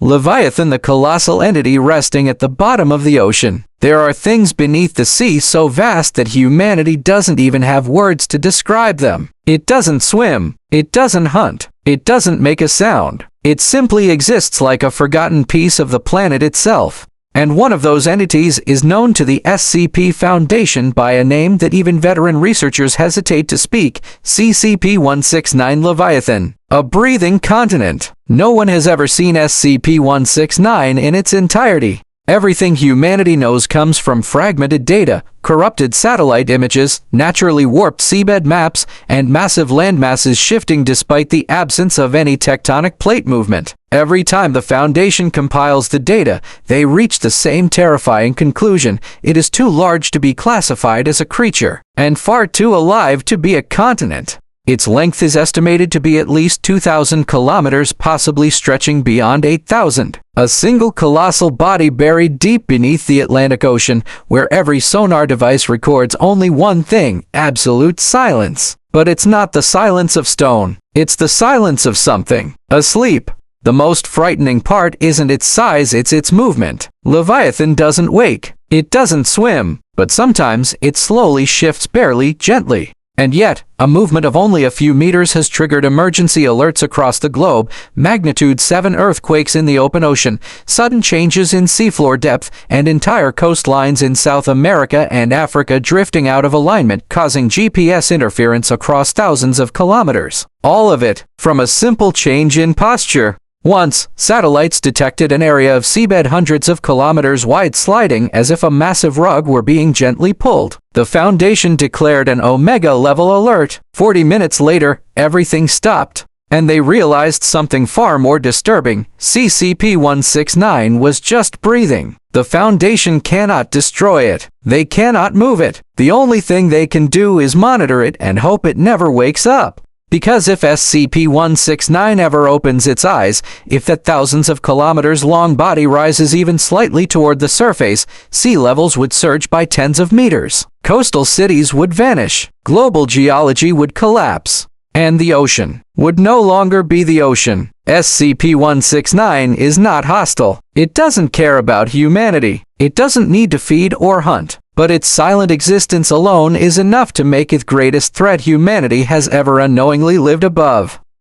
Leviathan, the colossal entity resting at the bottom of the ocean. There are things beneath the sea so vast that humanity doesn't even have words to describe them. It doesn't swim. It doesn't hunt. It doesn't make a sound. It simply exists like a forgotten piece of the planet itself. And one of those entities is known to the SCP Foundation by a name that even veteran researchers hesitate to speak: SCP-169 Leviathan. A breathing continent. No one has ever seen SCP-169 in its entirety. Everything humanity knows comes from fragmented data, corrupted satellite images, naturally warped seabed maps, and massive landmasses shifting despite the absence of any tectonic plate movement. Every time the Foundation compiles the data, they reach the same terrifying conclusion: it is too large to be classified as a creature, and far too alive to be a continent. Its length is estimated to be at least 2,000 kilometers, possibly stretching beyond 8,000. A single colossal body buried deep beneath the Atlantic Ocean, where every sonar device records only one thing: absolute silence. But it's not the silence of stone. It's the silence of something asleep. The most frightening part isn't its size, it's its movement. Leviathan doesn't wake. It doesn't swim. But sometimes it slowly shifts, barely, gently. And yet, a movement of only a few meters has triggered emergency alerts across the globe: magnitude 7 earthquakes in the open ocean, sudden changes in seafloor depth, and entire coastlines in South America and Africa drifting out of alignment, causing GPS interference across thousands of kilometers. All of it from a simple change in posture. Once, satellites detected an area of seabed hundreds of kilometers wide sliding as if a massive rug were being gently pulled. The Foundation declared an Omega-level alert. 40 minutes later, everything stopped, and they realized something far more disturbing: SCP-169 was just breathing. The Foundation cannot destroy it. They cannot move it. The only thing they can do is monitor it and hope it never wakes up. Because if SCP-169 ever opens its eyes, if that thousands of kilometers long body rises even slightly toward the surface, sea levels would surge by tens of meters. Coastal cities would vanish. Global geology would collapse. And the ocean would no longer be the ocean. SCP-169 is not hostile. It doesn't care about humanity. It doesn't need to feed or hunt. But its silent existence alone is enough to make it the greatest threat humanity has ever unknowingly lived above.